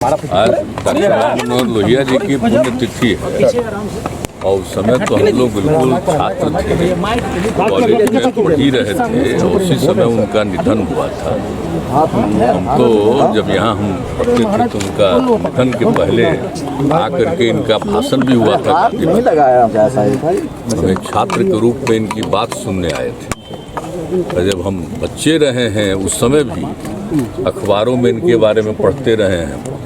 आज डॉक्टर मनोहर लोहिया जी की पुण्यतिथि है और उस समय तो हम लोग बिल्कुल छात्र थे, कॉलेज में पढ़ ही रहे थे और उसी समय उनका निधन हुआ था। हम तो जब यहाँ हम पढ़ते थे तो उनका निधन के पहले आकर के इनका भाषण भी हुआ था। हमें छात्र के रूप में इनकी बात सुनने आए थे और जब हम बच्चे रहे हैं उस समय भी अखबारों में इनके बारे में पढ़ते रहे हैं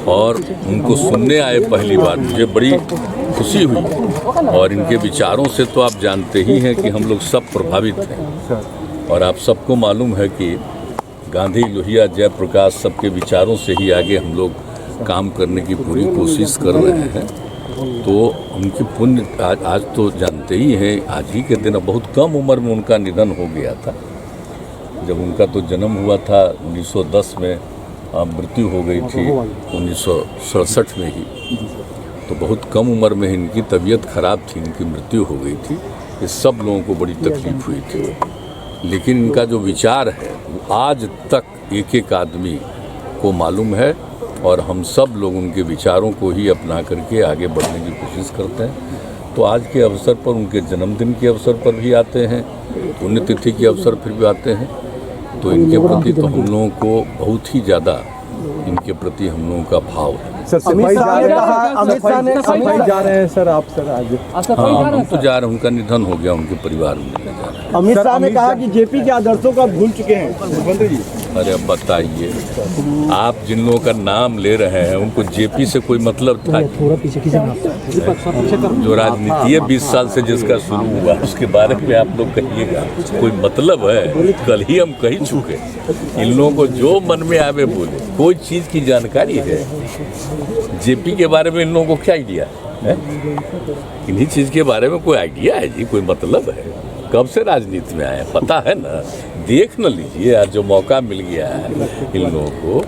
और उनको सुनने आए पहली बार, मुझे बड़ी खुशी हुई। और इनके विचारों से तो आप जानते ही हैं कि हम लोग सब प्रभावित हैं और आप सबको मालूम है कि गांधी, लोहिया, जयप्रकाश सबके विचारों से ही आगे हम लोग काम करने की पूरी कोशिश कर रहे हैं। तो उनकी पुण्य आज तो जानते ही हैं, आज ही के दिन बहुत कम उम्र में उनका निधन हो गया था। जब उनका तो जन्म हुआ था 1910 में, मृत्यु हो गई थी 1967 में ही। तो बहुत कम उम्र में इनकी तबीयत खराब थी, इनकी मृत्यु हो गई थी। ये सब लोगों को बड़ी तकलीफ हुई थी, लेकिन इनका जो विचार है वो आज तक एक एक आदमी को मालूम है और हम सब लोग उनके विचारों को ही अपना करके आगे बढ़ने की कोशिश करते हैं। तो आज के अवसर पर, उनके जन्मदिन के अवसर पर भी आते हैं, पुण्यतिथि के अवसर पर भी आते हैं। तो इनके प्रति तो हम लोगों को बहुत ही ज़्यादा इनके प्रति हम लोगों का भाव है। सर, अमित शाह ने कहा जा रहे हैं सर, आप सर आज? हाँ, हम तो जा रहे हैं, उनका निधन हो गया, उनके परिवार में जा रहे हैं। अमित शाह ने कहा कि जेपी के आदर्शों को भूल चुके हैं मुख्यमंत्री जी। अरे अब बताइए, आप जिन लोगों का नाम ले रहे हैं उनको जेपी से कोई मतलब था? जो राजनीति है 20 साल से जिसका शुरू हुआ उसके बारे में आप लोग कहिएगा, कोई मतलब है? कल ही हम कह चुके, इन लोगों को जो मन में आवे बोले। कोई चीज़ की जानकारी है? जेपी के बारे में इन लोगों को क्या आइडिया है? इन्हीं चीज़ के बारे में कोई आइडिया है जी? कोई मतलब है? कब से राजनीति में आए पता है ना? देख न लीजिए, आज जो मौका मिल गया है इन लोगों को,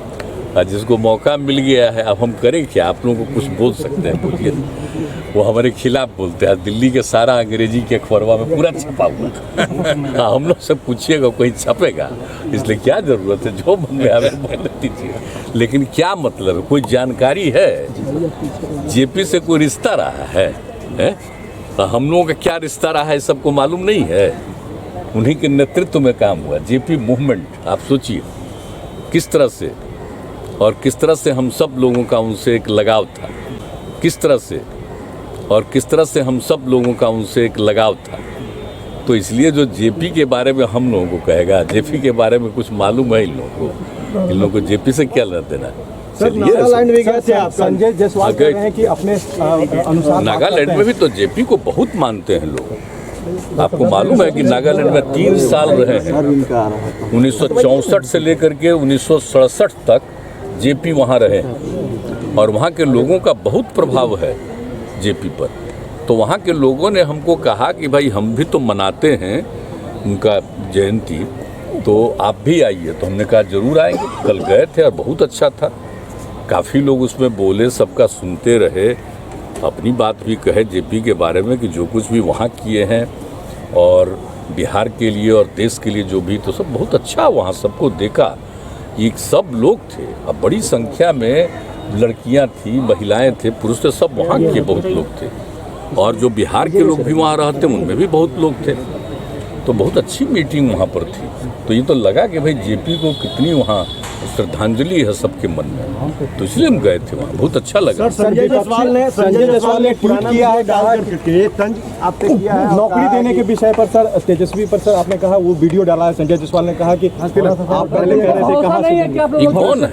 आज जिसको मौका मिल गया है, अब हम करें क्या? आप लोगों को कुछ बोल सकते हैं? बोलिए। वो हमारे खिलाफ बोलते हैं। दिल्ली के सारा अंग्रेजी के अखबारों में पूरा छपा हुआ। हम लोग से पूछिएगा कोई छपेगा? इसलिए क्या ज़रूरत है? जो मन में आवे बोल दीजिए। लेकिन क्या मतलब है? कोई जानकारी है? जेपी से कोई रिश्ता रहा है? हम लोगों का क्या रिश्ता रहा है सबको मालूम नहीं है? उन्हीं के नेतृत्व में काम हुआ जेपी मूवमेंट। आप सोचिए किस तरह से, और किस तरह से हम सब लोगों का उनसे एक लगाव था, किस तरह से, और किस तरह से हम सब लोगों का उनसे एक लगाव था। तो इसलिए जो जेपी के बारे में हम लोगों को कहेगा, जेपी के बारे में कुछ मालूम है इन लोगों को जेपी से क्या लेना देना? नागालैंड में गए थे आप, संजय जायसवाल कह रहे हैं कि अपने अनुसार नागालैंड में भी तो जेपी को बहुत मानते हैं लोग। आपको मालूम है कि नागालैंड में 3 साल रहे हैं, 1964 से लेकर के 1967 तक जेपी वहाँ रहे और वहाँ के लोगों का बहुत प्रभाव है जेपी पर। तो वहाँ के लोगों ने हमको कहा कि भाई हम भी तो मनाते हैं उनका जयंती, तो आप भी आइए। तो हमने कहा जरूर आएंगे। कल गए थे और बहुत अच्छा था, काफ़ी लोग उसमें बोले, सबका सुनते रहे, अपनी बात भी कहे जेपी के बारे में कि जो कुछ भी वहाँ किए हैं और बिहार के लिए और देश के लिए जो भी, तो सब बहुत अच्छा वहाँ सबको देखा। ये सब लोग थे, अब बड़ी संख्या में लड़कियाँ थी, महिलाएं थे, पुरुष थे, सब वहाँ के बहुत लोग थे। और जो बिहार के लोग भी वहाँ रहते उनमें भी बहुत लोग थे। तो बहुत अच्छी मीटिंग वहाँ पर थी। तो ये तो लगा कि भाई जेपी को कितनी वहाँ श्रद्धांजलि है सबके मन में, तो इसलिए हम गए थे वहाँ, बहुत अच्छा लगा। संजय जायसवाल ने ट्वीट किया है, आपने किया है नौकरी देने के विषय पर सर, तेजस्वी पर सर, आपने कहा वो वीडियो डाला है। संजय जायसवाल ने कहा कि आप पहले कह रहे थे, कहाँ से कौन है?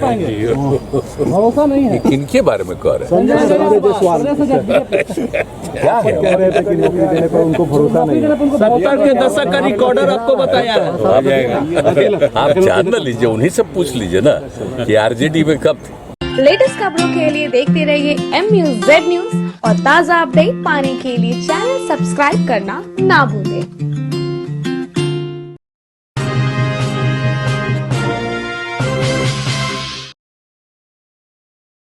भरोसा नहीं है। इनके बारे में कह रहे हैं? संजय जायसवाल क्या कह रहे थे कि नौकरी देने पर उनको भरोसा नहीं है। 70 के दशक का रिकॉर्डर आपको बताया है। आ जाएगा, आप जान न लीजिए, उन्हीं से पूछ लीजिए ना कि आरजेडी में कब थे। लेटेस्ट खबरों के लिए देखते रहिए MUZ न्यूज और ताज़ा अपडेट पाने के लिए चैनल सब्सक्राइब करना ना भूलें।